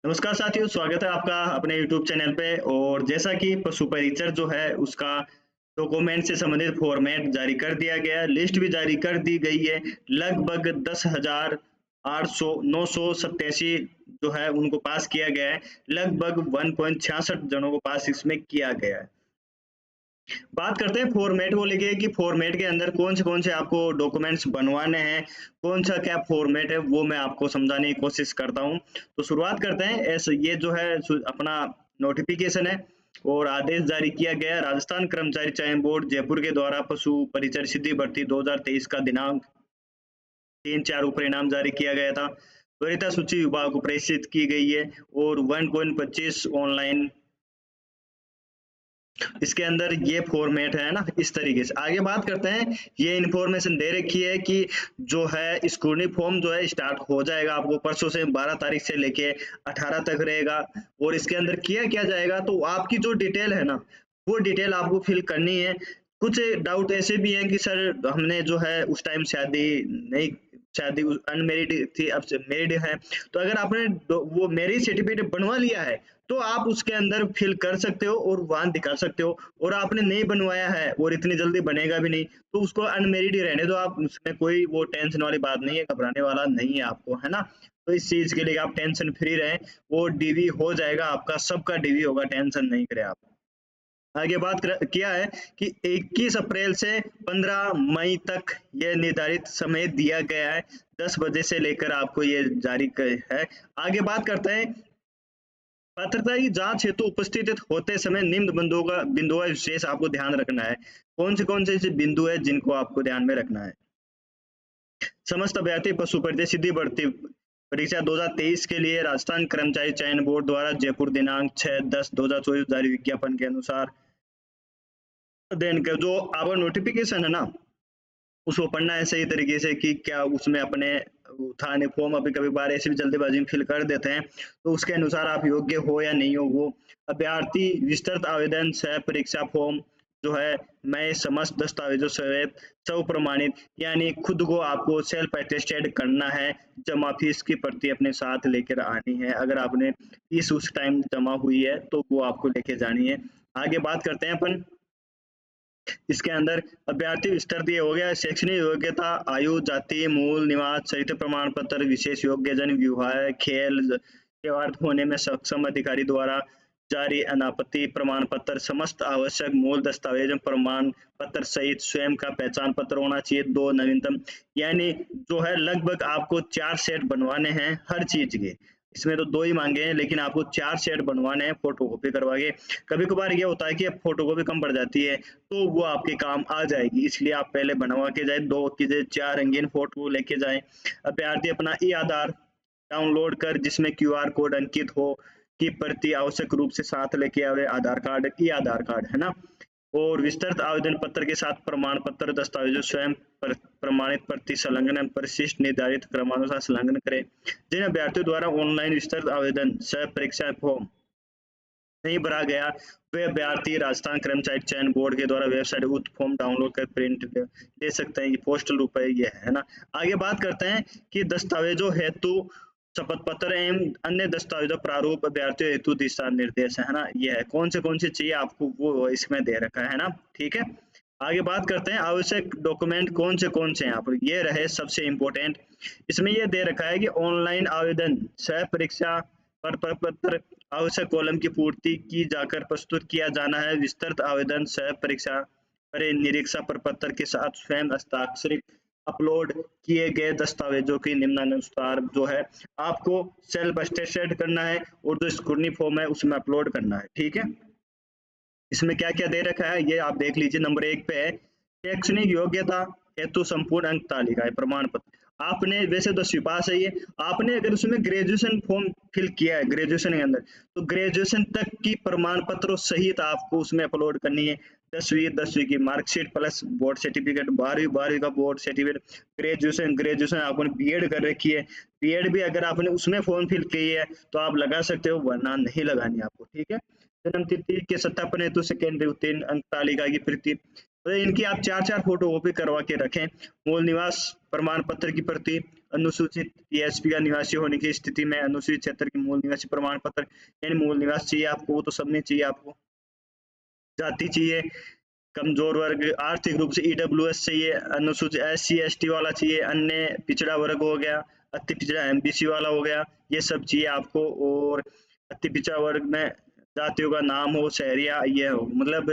नमस्कार साथियों, स्वागत है आपका अपने YouTube चैनल पे। और जैसा कि पशु परिचर जो है उसका डॉक्यूमेंट से संबंधित फॉर्मेट जारी कर दिया गया है, लिस्ट भी जारी कर दी गई है। लगभग 10,800 987 जो है उनको पास किया गया है। लगभग 1.66 जनों को पास इसमें किया गया है। बात करते हैं फॉर्मेट को लेके कि फॉर्मेट के अंदर कौन से आपको डॉक्यूमेंट्स बनवाने हैं, कौन सा क्या फॉर्मेट है वो मैं आपको समझाने की कोशिश करता हूँ। तो शुरुआत करते हैं। ऐसे ये जो है अपना नोटिफिकेशन है और आदेश जारी किया गया है राजस्थान कर्मचारी चयन बोर्ड जयपुर के द्वारा पशु परिचर सिद्धि भर्ती 2023 का दिनांक 3/4 को परिणाम जारी किया गया था। वरीयता सूची विभाग को प्रेषित की गई है और 1.25 ऑनलाइन इसके अंदर ये फॉर्मेट है ना। इस तरीके से आगे बात करते हैं। ये इन्फॉर्मेशन दे रखी है कि जो है स्क्रूटनी फॉर्म जो है स्टार्ट हो जाएगा आपको परसों से 12 तारीख से लेके 18 तक रहेगा। और इसके अंदर किया क्या जाएगा, तो आपकी जो डिटेल है ना वो डिटेल आपको फिल करनी है। कुछ डाउट ऐसे भी हैं कि सर हमने जो है उस टाइम शादी नहीं, शादी अनमेरिड थी, अब मैरिड है। तो अगर आपने वो मैरिज सर्टिफिकेट बनवा लिया है तो आप उसके अंदर फिल कर सकते हो और वहां दिखा सकते हो। और आपने नहीं बनवाया है और इतनी जल्दी बनेगा भी नहीं तो उसको अनमेरिड ही रहने दो आप, उसमें कोई वो टेंशन वाली बात नहीं है, घबराने वाला नहीं है आपको, है ना। तो इस चीज के लिए आप टेंशन फ्री रहें। वो डीवी हो जाएगा आपका, सबका डीवी होगा, टेंशन नहीं करें आप। आगे बात किया है कि 21 अप्रैल से 15 मई तक ये निर्धारित समय दिया गया है। 10 बजे से लेकर आपको ये जारी है। आगे बात करते हैं। पात्रता की जांच हेतु उपस्थित होते समय निम्न बिंदुओं का विशेष आपको ध्यान रखना है। कौन से ऐसे बिंदु है जिनको आपको ध्यान में रखना है। समस्त अभ्यर्थी पशु परिचय सिद्धि भर्ती परीक्षा 2023 के लिए राजस्थान कर्मचारी चयन बोर्ड द्वारा जयपुर दिनांक 6/10/2024 जारी विज्ञापन के अनुसार अध्ययन कर जो आपका नोटिफिकेशन है ना उसको पढ़ना है सही तरीके से कि क्या उसमें अपने थाने फॉर्म अभी कभी बार ऐसे भी जल्दीबाजी में फिल कर देते हैं। तो उसके अनुसार आप योग्य हो या नहीं हो। वो अभ्यर्थी विस्तृत आवेदन सह परीक्षा फॉर्म जो है मैं समस्त दस्तावेजों सहित सब प्रमाणित यानी खुद को आपको सेल्फ अटेस्टेड करना है। जमा फीस की प्रति अपने साथ लेकर आनी है। अगर आपने फीस उस टाइम जमा हुई है तो वो आपको लेके जानी है। आगे बात करते हैं अपन इसके अंदर अभ्यर्थी विस्तार दिए हो गया। शैक्षणिक योग्यता आयु जाति मूल निवास चरित्र प्रमाण पत्र विशेष योग्यजन विवाह खेल व्यवहार होने में सक्षम अधिकारी द्वारा जारी अनापत्ति प्रमाण पत्र समस्त आवश्यक मूल दस्तावेज प्रमाण पत्र सहित स्वयं का पहचान पत्र होना चाहिए। 2 नवीनतम यानी जो है लगभग आपको 4 सेट बनवाने हैं हर चीज के। इसमें तो 2 ही मांगे हैं लेकिन आपको 4 सेट बनवाने हैं फोटो कॉपी करवा के। कभी कभार ये होता है कि फोटो कॉपी कम पड़ जाती है तो वो आपके काम आ जाएगी, इसलिए आप पहले बनवा के जाए 2 की जगह 4 रंगीन फोटो लेके जाए। अभ्यर्थी अपना ई आधार डाउनलोड कर जिसमें क्यूआर कोड अंकित हो की प्रति आवश्यक रूप से साथ लेके आवे। आधार कार्ड ई आधार कार्ड है ना। और विस्तृत आवेदन पत्र के साथ प्रमाण पत्र दस्तावेजों स्वयं प्रमाणित प्रति संलग्न परिशिष्ट निर्धारित क्रमानुसार संलग्न करें। जिन अभ्यर्थियों द्वारा ऑनलाइन विस्तृत आवेदन सह परीक्षा फॉर्म नहीं भरा गया वे अभ्यर्थी राजस्थान कर्मचारी चयन बोर्ड के द्वारा वेबसाइट उक्त फॉर्म डाउनलोड कर प्रिंट ले सकते हैं। ये पोस्टल रूप है ये, है ना। आगे बात करते हैं कि दस्तावेजों हेतु शपथ पत्र एवं अन्य दस्तावेजों प्रारूप अभ्यर्थियों हेतु दिशा निर्देश है ना। ये है कौन से चाहिए आपको वो इसमें दे रखा है ना। ठीक है। आगे बात करते हैं आवश्यक डॉक्यूमेंट कौन से हैं। यहाँ पर ये रहे सबसे इम्पोर्टेंट। इसमें ये दे रखा है कि ऑनलाइन आवेदन सह परीक्षा पर पत्र आवश्यक कॉलम की पूर्ति की जाकर प्रस्तुत किया जाना है। विस्तृत आवेदन सह परीक्षा निरीक्षा प्रपत्र के साथ स्वयं हस्ताक्षरित अपलोड किए गए दस्तावेजों की निम्नानुसार जो है आपको सेल्फ अटेस्टेड करना है और जो स्क्रूटनी फॉर्म है उसमें अपलोड करना है। ठीक है। इसमें क्या क्या दे रखा है ये आप देख लीजिए। नंबर 1 पे है शैक्षणिक योग्यता हेतु संपूर्ण अंक तालिका है प्रमाण पत्र। आपने वैसे 10वीं पास है ये, आपने अगर उसमें ग्रेजुएशन फॉर्म फिल किया है ग्रेजुएशन के अंदर तो ग्रेजुएशन तक की प्रमाण पत्रों सहित आपको उसमें अपलोड करनी है। 10वीं की मार्कशीट प्लस बोर्ड सर्टिफिकेट, 12वीं का बोर्ड सर्टिफिकेट, ग्रेजुएशन आपने बीएड कर रखी है, बीएड भी अगर आपने उसमें फॉर्म फिल की है तो आप लगा सकते हो वरना नहीं लगानी आपको। ठीक है। जन्म तिथि के सत्यापन हेतु सेकेंडरी उत्तीर्ण अंक तालिका की प्रति तो इनकी आप 4 4 फोटो कॉपी करवा के रखें। मूल निवास प्रमाण पत्र की प्रति, अनुसूचित टीएसपी का निवासी होने की स्थिति में अनुसूचित क्षेत्र की मूल निवासी प्रमाण पत्र, यानी मूल निवास चाहिए आपको, वो तो सब नहीं चाहिए आपको। जाति चाहिए, कमजोर वर्ग, आर्थिक रूप से ईडब्ल्यूएस चाहिए, अनुसूचित एससी एसटी वाला चाहिए, अन्य पिछड़ा वर्ग हो गया, अति पिछड़ा एमबीसी वाला हो गया, ये सब चाहिए आपको। और अति पिछड़ा वर्ग में जातियों का नाम हो, शहरिया ये हो, मतलब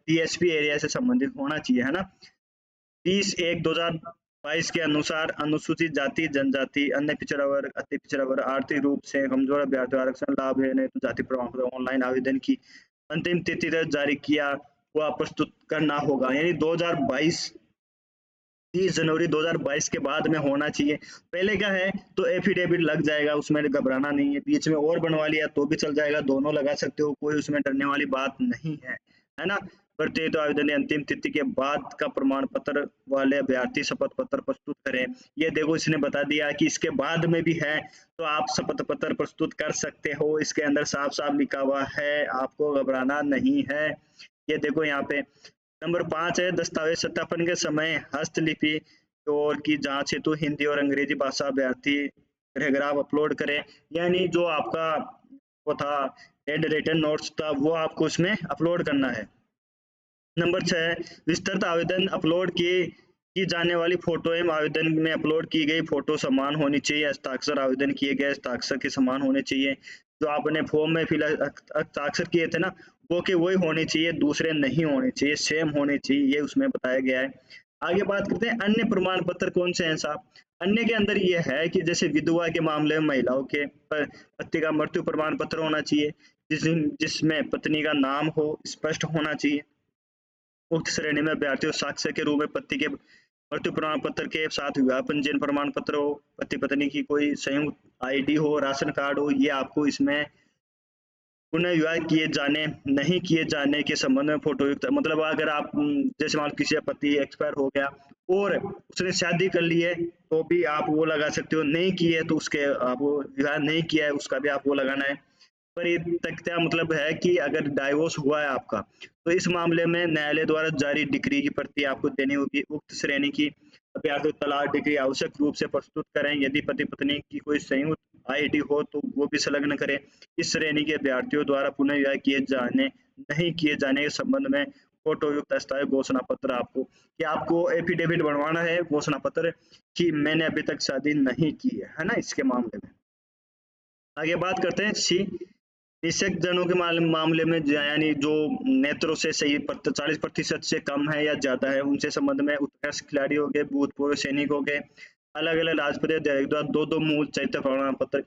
टीएसपी एरिया से संबंधित होना चाहिए, है ना। 30/1/2022 के अनुसार अनुसूचित जाति जनजाति अन्य पिछड़ा वर्ग अति पिछड़ा वर्ग आर्थिक रूप से कमजोर अभ्यर्थी आरक्षण लाभ है नहीं तो जाति प्रमाण पत्र ऑनलाइन आवेदन की अंतिम तिथि तक जारी किया हुआ प्रस्तुत करना होगा, यानी 2022 30 जनवरी 2022 के बाद में होना चाहिए। पहले क्या है तो एफिडेविट लग जाएगा, उसमें घबराना नहीं है, बीच में और बनवा लिया तो भी चल जाएगा, दोनों लगा सकते हो, कोई उसमें डरने वाली बात नहीं है ना। प्रत्येक तो आवेदन अंतिम तिथि के बाद का प्रमाण पत्र वाले अभ्यर्थी शपथ पत्र प्रस्तुत करें। ये देखो इसने बता दिया कि इसके बाद में भी है तो आप शपथ पत्र प्रस्तुत कर सकते हो, इसके अंदर साफ साफ लिखा हुआ है, आपको घबराना नहीं है। ये देखो यहाँ पे नंबर 5 है दस्तावेज सत्यापन के समय हस्तलिपि और की जांच हेतु हिंदी और अंग्रेजी भाषा अभ्यर्थी पैराग्राफ अपलोड करें, यानी जो आपका वो था हेड रिटन नोट्स था वो आपको उसमें अपलोड करना है। नंबर 6 विस्तृत आवेदन अपलोड की जाने वाली फोटो एवं आवेदन में अपलोड की गई फोटो समान होनी चाहिए, हस्ताक्षर आवेदन किए गए हस्ताक्षर के समान होने चाहिए, जो आपने फॉर्म में फिल हस्ताक्षर किए थे ना वो के वही होने चाहिए, दूसरे नहीं होने चाहिए, सेम होने चाहिए, ये उसमें बताया गया है। आगे बात करते हैं अन्य प्रमाण पत्र कौन से हैं साहब। अन्य के अंदर ये है कि जैसे विधवा के मामले में महिलाओं के पति का मृत्यु प्रमाण पत्र होना चाहिए, जिसमें पत्नी का नाम हो स्पष्ट होना चाहिए। उक्त श्रेणी में अभ्यर्थियों साक्ष्य के रूप में पति के मृत्यु प्रमाण पत्र के साथ विवाह पंजीयन प्रमाण पत्र हो, पति पत्नी की कोई संयुक्त आईडी हो, राशन कार्ड हो, ये आपको इसमें पुनः विवाह किए जाने नहीं किए जाने के संबंध में फोटो युक्त, मतलब अगर आप जैसे मान किसी का पति एक्सपायर हो गया और उसने शादी कर ली है तो भी आप वो लगा सकते हो, नहीं की है तो उसके आप वो विवाह नहीं किया है उसका भी आप वो लगाना है। परित्यक्ता मतलब है कि अगर डाइवोर्स हुआ है आपका तो इस मामले में न्यायालय द्वारा जारी डिक्री की प्रति आपको देनी होगी। उक्त श्रेणी की अभ्यर्थी तलाक डिक्री आवश्यक रूप से प्रस्तुत करें, यदि पति पत्नी की कोई संयुक्त आईडी हो तो वो भी संलग्न करें। इस श्रेणी के अभ्यर्थियों द्वारा पुनः विवाह किए जाने नहीं किए जाने के संबंध में फोटो युक्त दस्तावेज घोषणा पत्र आपको कि आपको एफिडेविट बनवाना है घोषणा पत्र कि मैंने अभी तक शादी नहीं की है ना, इसके मामले में। आगे बात करते हैं सी निषेक जनों के मामले में यानी जो नेत्रों से सही 40% से कम है या ज्यादा है उनसे संबंध में उत्कृष्ट खिलाड़ी हो गए, भूतपूर्व सैनिक हो गए, अलग अलग राजपत्रित द्वारा दो मूल चरित्र प्रमाण पत्र,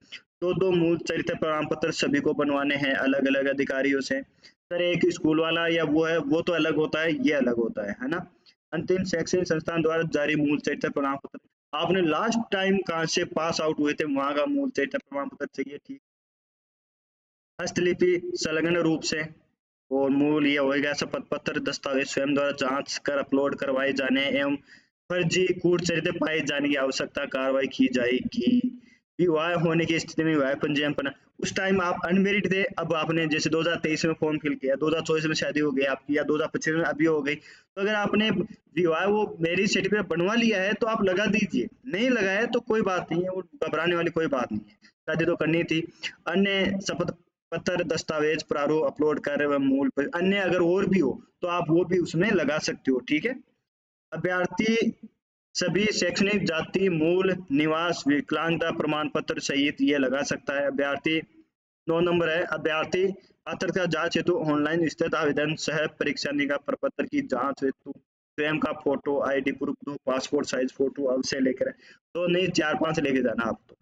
दो मूल चरित्र प्रमाण पत्र सभी को बनवाने हैं अलग अलग अधिकारियों से। सर एक स्कूल वाला या वो है वो तो अलग होता है, ये अलग होता है ना। अंतिम शैक्षणिक संस्थान द्वारा जारी मूल चरित्र प्रमाण पत्र, आपने लास्ट टाइम कहाँ से पास आउट हुए थे वहां का मूल चरित्र प्रमाण पत्र चाहिए, ठीक। हस्तलिपि संलग्न रूप से और मूल ये होगा शपथ पत्र दस्तावेज स्वयं द्वारा जांच कर अपलोड करवाए जाने एवं फर्जी कूट चरित्र पाए जाने की आवश्यकता कार्रवाई की जाएगी। विवाह होने की स्थिति में विवाह पंजीयन पर उस टाइम आप अनमेरिड थे, अब आपने जैसे 2023 में फॉर्म फिल किया, 2024 में शादी हो गई आपकी या 2025 में अभी हो गई, तो अगर आपने विवाह वो मैरिज सर्टिफिकेट बनवा लिया है तो आप लगा दीजिए, नहीं लगाया तो कोई बात नहीं है, वो घबराने वाली कोई बात नहीं है, शादी तो करनी थी। अन्य शपथ पत्र दस्तावेज प्रारूप अपलोड कर मूल पर अन्य अगर और भी हो तो आप वो भी उसमें लगा सकते हो, ठीक है। अभ्यर्थी सभी शैक्षणिक जाति मूल निवास विकलांगता प्रमाण पत्र सहित ये लगा सकता है। अभ्यर्थी 9 नंबर है अभ्यर्थी पात्रता जांच हेतु ऑनलाइन स्थित आवेदन सह परीक्षा निकाल प्रपत्र की जांच हेतु स्वयं का फोटो आईडी प्रूफ दो, पासपोर्ट साइज फोटो अवश्य लेकर तो नहीं 4-5 लेके जाना आप तो।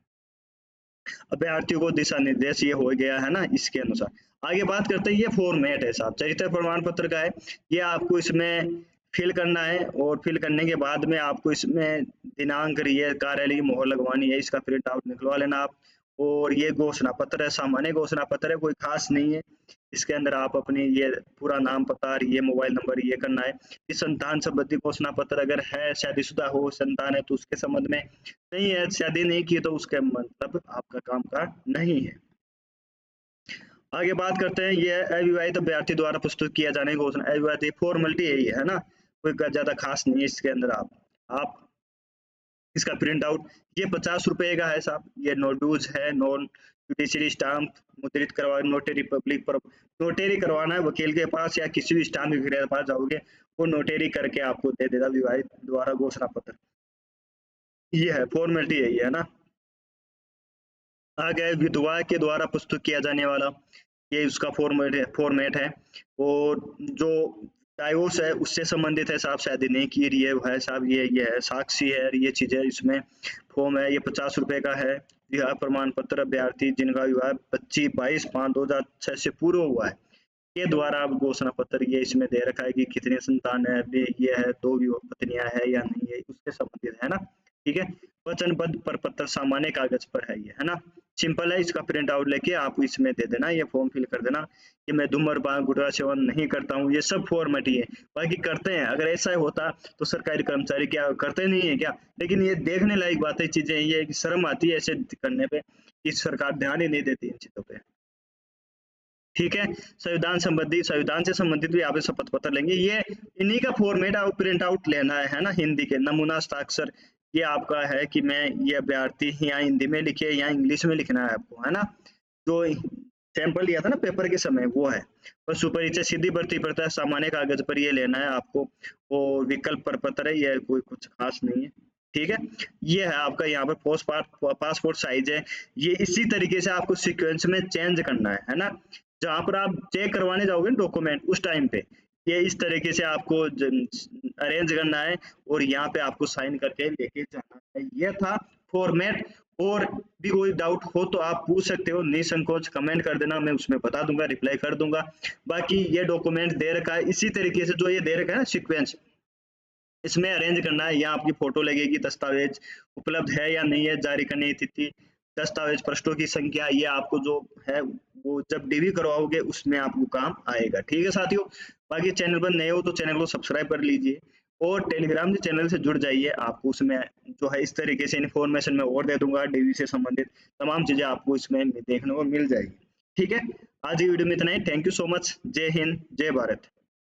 अभ्यर्थियों को दिशा निर्देश ये हो गया है ना इसके अनुसार। आगे बात करते हैं ये फॉर्मेट है साहब चरित्र प्रमाण पत्र का है, ये आपको इसमें फिल करना है और फिल करने के बाद में आपको इसमें दिनांक ये कार्यालय की मोहर लगवानी है, इसका प्रिंट आउट निकलवा लेना आप। और ये घोषणा पत्र है, सामान्य घोषणा पत्र है, कोई खास नहीं है। इसके अंदर आप अपनी ये पूरा नाम पता ये मोबाइल नंबर ये करना है। इस संतान संबंधी घोषणा पत्र अगर है शादीशुदा हो संतान है तो उसके संबंध में, नहीं है शादी नहीं की तो उसके मतलब आपका काम का नहीं है। आगे बात करते हैं ये अविवाहित अभ्यर्थी द्वारा प्रस्तुत किया जाने की घोषणा, अविवाहित फॉर्मेलिटी यही है ना, कोई ज्यादा खास नहीं है इसके अंदर। आप इसका प्रिंट आउट, ये 50 रुपए का है साहब, ये नो ड्यूज है, नॉन जुडिशरी स्टाम्प मुद्रित करवा, नोटरी पब्लिक पर नोटरी करवाना है वकील के पास या किसी भी स्टाम्प के पास जाओगे, वो नोटरी करके आपको दे देगा विवाहित द्वारा घोषणा पत्र। ये है फॉर्मेलिटी, यही है ना। आ गया विधवा के द्वारा प्रस्तुत किया जाने वाला, ये उसका फॉर्मेट है। और जो डाइवोर्स है उससे संबंधित है साहब, शादी नहीं की रही है भाई साहब, ये है साक्षी है, ये चीजें इसमें फॉर्म है। ये 50 रुपए का है। विवाह प्रमाण पत्र, अभ्यर्थी जिनका विवाह 22/5/2006 से पूर्व हुआ है के द्वारा अब घोषणा पत्र, ये इसमें दे रखा है कि कितने संतान है, अभी ये है, 2 पत्नियां है या नहीं है, उससे संबंधित है ना। ठीक है, वचनबद्ध प्रपत्र सामान्य कागज पर है, ये है ना, सिंपल है। इसका प्रिंट आउट लेके आप इसमें दे देना, ये फॉर्म फिल कर देना कि मैं धूम्रपान गुटखा सेवन नहीं करता हूँ, ये सब फॉर्मेट ही है। बाकी करते हैं, अगर ऐसा होता तो सरकारी कर्मचारी क्या करते नहीं है क्या। लेकिन ये देखने लायक बातें चीजें, ये कि शर्म आती है ऐसे करने पे कि सरकार ध्यान ही नहीं देती इन चीजों पे। ठीक है, संविधान से संबंधित भी आप शपथ पत्र लेंगे, ये इन्हीं का फॉर्मेट आप प्रिंट आउट लेना है ना। हिंदी के नमूना हस्ताक्षर, ये आपका है कि मैं ये अभ्यर्थी यहाँ हिंदी में लिखे या इंग्लिश में लिखना है आपको, है ना। जो सैंपल लिया था ना पेपर के समय, वो है। और सुपरिचय सीधी भर्ती पड़ता है, सामान्य कागज पर ये लेना है आपको। वो विकल्प प्रपत्र है, ये कोई कुछ खास नहीं है। ठीक है, ये है आपका यहाँ पर पासपोर्ट साइज है। ये इसी तरीके से आपको सीक्वेंस में चेंज करना है ना। जहाँ पर आप चेक करवाने जाओगे डॉक्यूमेंट उस टाइम पे ये इस तरीके से आपको अरेंज करना है और यहाँ पे आपको साइन करके लेके जाना है। ये था फॉर्मेट। और भी कोई डाउट हो तो आप पूछ सकते हो, निसंकोच कमेंट कर देना, मैं उसमें बता दूंगा, रिप्लाई कर दूंगा। बाकी ये डॉक्यूमेंट दे रखा है इसी तरीके से, जो ये दे रखा है ना सीक्वेंस, इसमें अरेंज करना है। यहाँ आपकी फोटो लगेगी, दस्तावेज उपलब्ध है या नहीं है, जारी करने की तिथि, दस्तावेज पृष्ठों की संख्या, ये आपको जो है वो जब डीवी करवाओगे उसमें आपको काम आएगा। ठीक है साथियों, बाकी चैनल पर नए हो तो चैनल को सब्सक्राइब कर लीजिए और टेलीग्राम के चैनल से जुड़ जाइए। आपको उसमें जो है इस तरीके से इन्फॉर्मेशन मैं और दे दूंगा, डीवी से संबंधित तमाम चीजें आपको इसमें देखने को मिल जाएगी। ठीक है, आज की वीडियो में इतना ही। Thank you so much. जय हिंद, जय भारत।